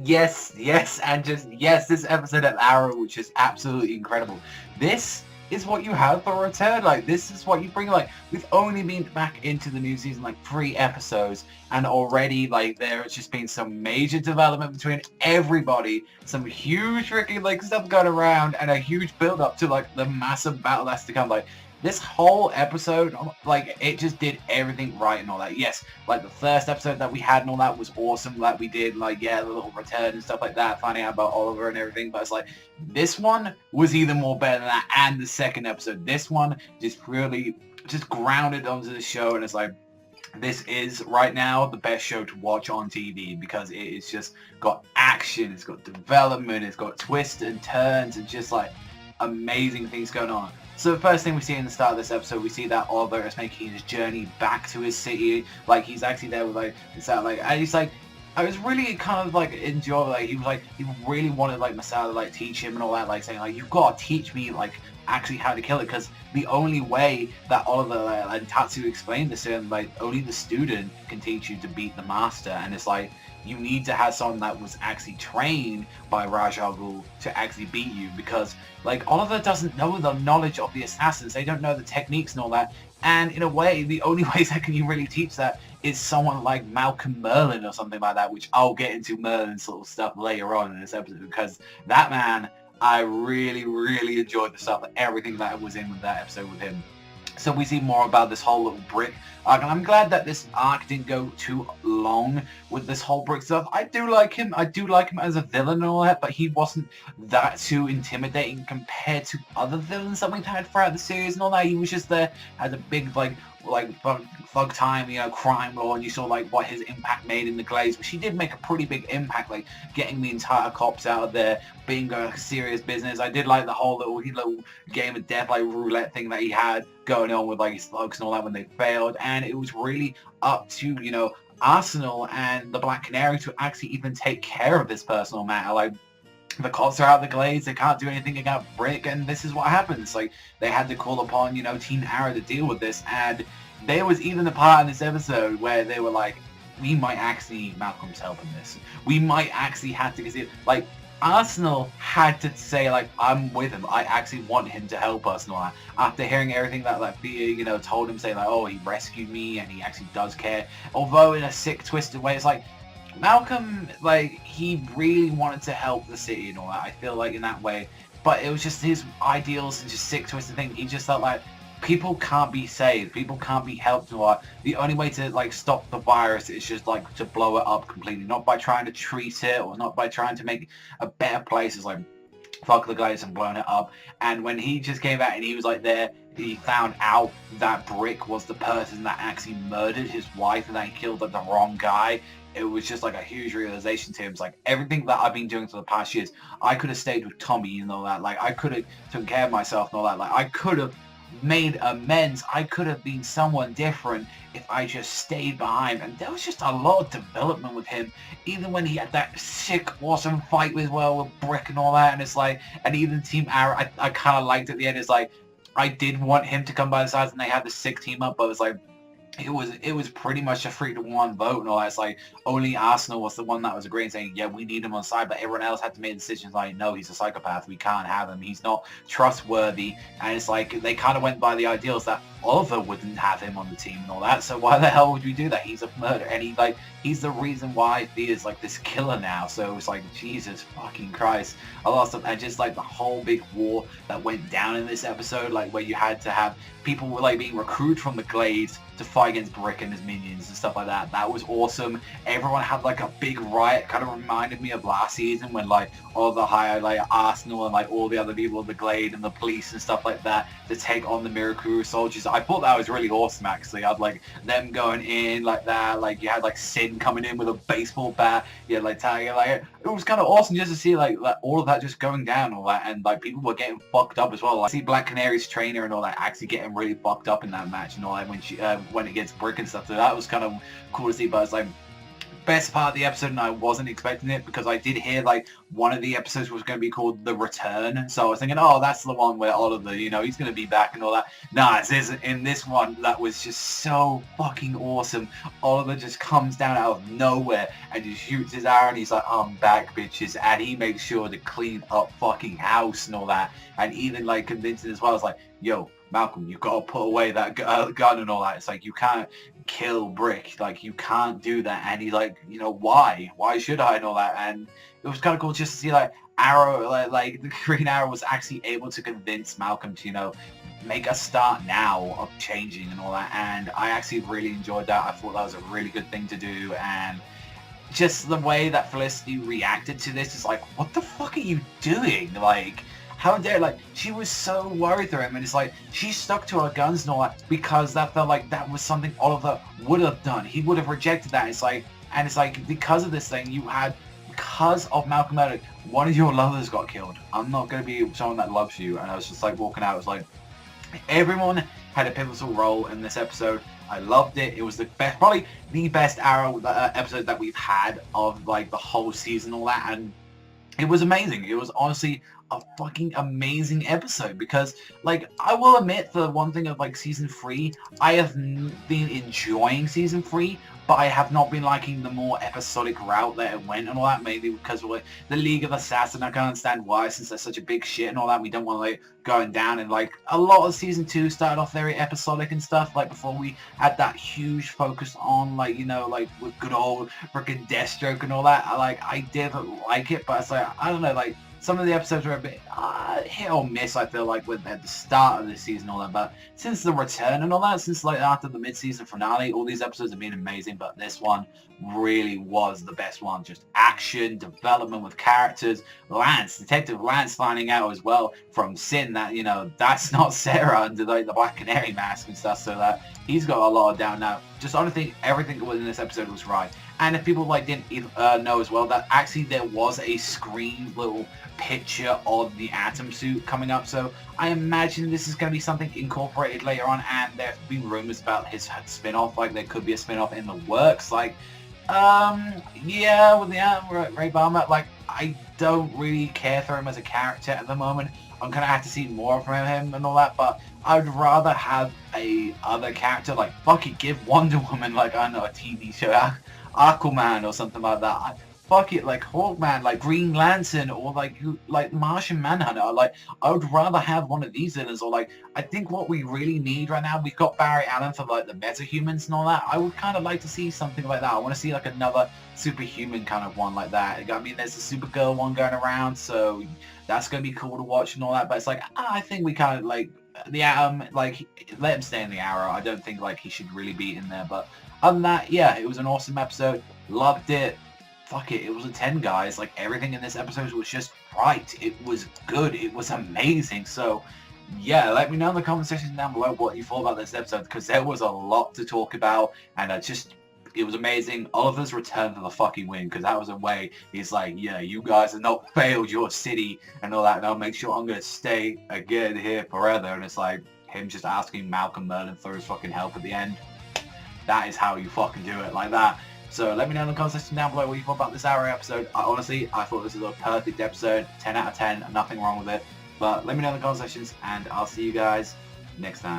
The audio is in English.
yes, and just yes, this episode of Arrow, which is absolutely incredible. This is what you have for a return. Like, this is what you bring. Like, we've only been back into the new season like 3 episodes, and already like there has just been some major development between everybody, some huge freaking like stuff going around, and a huge build up to like the massive battle that's to come. Like, this whole episode, like, it just did everything right and all that. Yes, like the first episode that we had and all that was awesome. Like, we did like, yeah, the little return and stuff like that, finding out about Oliver and everything. But it's like, this one was even more better than that. And the second episode, this one just really just grounded onto the show, and it's like, this is right now the best show to watch on TV because it's just got action, it's got development, it's got twists and turns, and just like amazing things going on. So the first thing we see in the start of this episode, we see that Oliver is making his journey back to his city. Like, he's actually there with like, and he's like, I was really kind of like enjoy, like, he really wanted like Masada to like teach him and all that, like saying like, you've got to teach me like actually how to kill it, because the only way that Oliver and Tatsu explained this to him, like, only the student can teach you to beat the master, and it's like, you need to have someone that was actually trained by Raj Al Ghul to actually beat you, because like Oliver doesn't know the knowledge of the assassins, they don't know the techniques and all that, and in a way the only ways that can you really teach that is someone like Malcolm Merlin or something like that, which I'll get into Merlin sort of stuff later on in this episode, because that man, I really enjoyed the stuff, everything that was in with that episode with him. So we see more about this whole little brick arc, and I'm glad that this arc didn't go too long with this whole brick stuff. I do like him as a villain and all that, but he wasn't that too intimidating compared to other villains that we've had throughout the series and all that. He was just there as a big thug time, you know, crime lord, and you saw like what his impact made in the Glades, which he did make a pretty big impact, like getting the entire cops out of there, being a serious business. I did like the whole little game of death, like roulette thing that he had going on with like his thugs and all that when they failed, and it was really up to, you know, Arsenal and the Black Canary to actually even take care of this personal matter. Like, the cops are out of the Glades, they can't do anything against Brick, and this is what happens. Like, they had to call upon, you know, Team Arrow to deal with this, and there was even a part in this episode where they were like, we might actually need Malcolm's help in this. We might actually have to consider, like, Arsenal had to say, like, I'm with him. I actually want him to help us and all that. After hearing everything that, like, Thea, you know, told him, say, like, oh, he rescued me and he actually does care. Although in a sick, twisted way, it's like, Malcolm, like, he really wanted to help the city and all that, I feel like, in that way. But it was just his ideals and just sick, twisted thing. He just felt like, people can't be saved, people can't be helped and all that. The only way to, like, stop the virus is just, like, to blow it up completely. Not by trying to treat it, or not by trying to make a better place. It's like, fuck the Glades and blowing it up. And when he just came back and he was like there, he found out that Brick was the person that actually murdered his wife and that he killed, like, the wrong guy. It was just like a huge realization to him. It's like, everything that I've been doing for the past years, I could have stayed with Tommy and all that. Like, I could have taken care of myself and all that. Like, I could have made amends. I could have been someone different if I just stayed behind. And there was just a lot of development with him, even when he had that sick, awesome fight with Brick and all that. And it's like, and even Team Arrow, I kind of liked at the end. It's like, I did want him to come by the sides, and they had the sick team up, but it was like, it was pretty much a 3-1 vote and all that. It's like, only Arsenal was the one that was agreeing, saying, yeah, we need him on side, but everyone else had to make decisions like, no, he's a psychopath, we can't have him, he's not trustworthy. And it's like, they kind of went by the ideals that Oliver wouldn't have him on the team and all that, so why the hell would we do that? He's a murderer, and he's the reason why Thea's like this killer now. So it's like, Jesus fucking Christ, a lot of stuff. And just like the whole big war that went down in this episode, like where you had to have people were like being recruited from the Glades to fight against Brick and his minions and stuff like that. That was awesome. Everyone had like a big riot. Kind of reminded me of last season when like all the higher like Arsenal and like all the other people of the Glade and the police and stuff like that to take on the Mirakuru soldiers. I thought that was really awesome actually. I'd like them going in like that. Like you had like Sin coming in with a baseball bat. You had like Tiger. Like it was kind of awesome just to see like all of that just going down and all that, and like people were getting fucked up as well. Like, I see Black Canary's trainer and all that actually getting really fucked up in that match and all that when she when it gets Brick and stuff. So that was kind of cool to see. But it's like, best part of the episode, and I wasn't expecting it because I did hear like one of the episodes was going to be called The Return. So I was thinking, oh, that's the one where Oliver, you know, he's going to be back and all that. Nah, it isn't. In this one, that was just so fucking awesome. Oliver just comes down out of nowhere and just shoots his arrow, and he's like, I'm back, bitches. And he makes sure to clean up fucking house and all that. And even like convincing as well, it's like, yo, Malcolm, you've got to put away that gun and all that. It's like, you can't kill Brick, like you can't do that. And he's like, you know, why should I and all that. And it was kind of cool just to see like Arrow, like the Green Arrow was actually able to convince Malcolm to, you know, make a start now of changing and all that. And I actually really enjoyed that. I thought that was a really good thing to do. And just the way that Felicity reacted to this is like, what the fuck are you doing? Like, how dare, like, she was so worried for him, and it's like, she stuck to her guns and all that because that felt like that was something Oliver would have done. He would have rejected that. It's like, and it's like, because of this thing, you had, because of Malcolm Murdock, one of your lovers got killed. I'm not going to be someone that loves you. And I was just like walking out, I was like, everyone had a pivotal role in this episode. I loved it. It was the best, probably the best Arrow episode that we've had of like the whole season, all that, and it was amazing. It was honestly a fucking amazing episode because, like, I will admit the one thing of like season 3, I have been enjoying season 3, but I have not been liking the more episodic route that it went and all that, maybe because of like the League of Assassins. I can understand why, since they're such a big shit and all that. We don't want to like going down, and like a lot of season 2 started off very episodic and stuff, like before we had that huge focus on like, you know, like with good old freaking Deathstroke and all that. I did like it, but it's like, I don't know, like some of the episodes were a bit hit or miss, I feel like, with at the start of the season and all that. But since the return and all that, since like after the mid-season finale, all these episodes have been amazing. But this one really was the best one. Just action, development with characters. Detective Lance finding out as well from Sin that, you know, that's not Sarah under like the Black Canary mask and stuff. So that he's got a lot of down now. Just honestly, everything within this episode was right. And if people like didn't know as well, that actually there was a screen little picture of the Atom suit coming up, so I imagine this is going to be something incorporated later on. And there's been rumors about his spin-off, like there could be a spin-off in the works, like yeah, with the Ray Balmer. Like, I don't really care for him as a character at the moment. I'm gonna have to see more from him and all that, but I'd rather have a other character, like, fuck it, give Wonder Woman, like, I don't know, a TV show, Aquaman or something like that. Fuck it, like Hawkman, like Green Lantern, or like Martian Manhunter. Like, I would rather have one of these villains, or like, I think what we really need right now, we've got Barry Allen for like the metahumans and all that. I would kind of like to see something like that. I want to see like another superhuman kind of one like that. I mean, there's a Supergirl one going around, so that's going to be cool to watch and all that. But it's like, I think we kind of like the Atom, like, let him stay in the Arrow. I don't think like he should really be in there. But other than that, yeah, it was an awesome episode. Loved it. Fuck it, it was a 10, guys. Like, everything in this episode was just right. It was good. It was amazing. So, yeah, let me know in the comment section down below what you thought about this episode, because there was a lot to talk about, and it was amazing. Oliver's return for the fucking win, because that was a way he's like, yeah, you guys have not failed your city and all that, and I'll make sure I'm going to stay again here forever. And it's like him just asking Malcolm Merlin for his fucking help at the end. That is how you fucking do it, like that. So let me know in the comment section down below what you thought about this Arrow episode. Honestly, I thought this was a perfect episode. 10 out of 10, nothing wrong with it. But let me know in the comment sections, and I'll see you guys next time.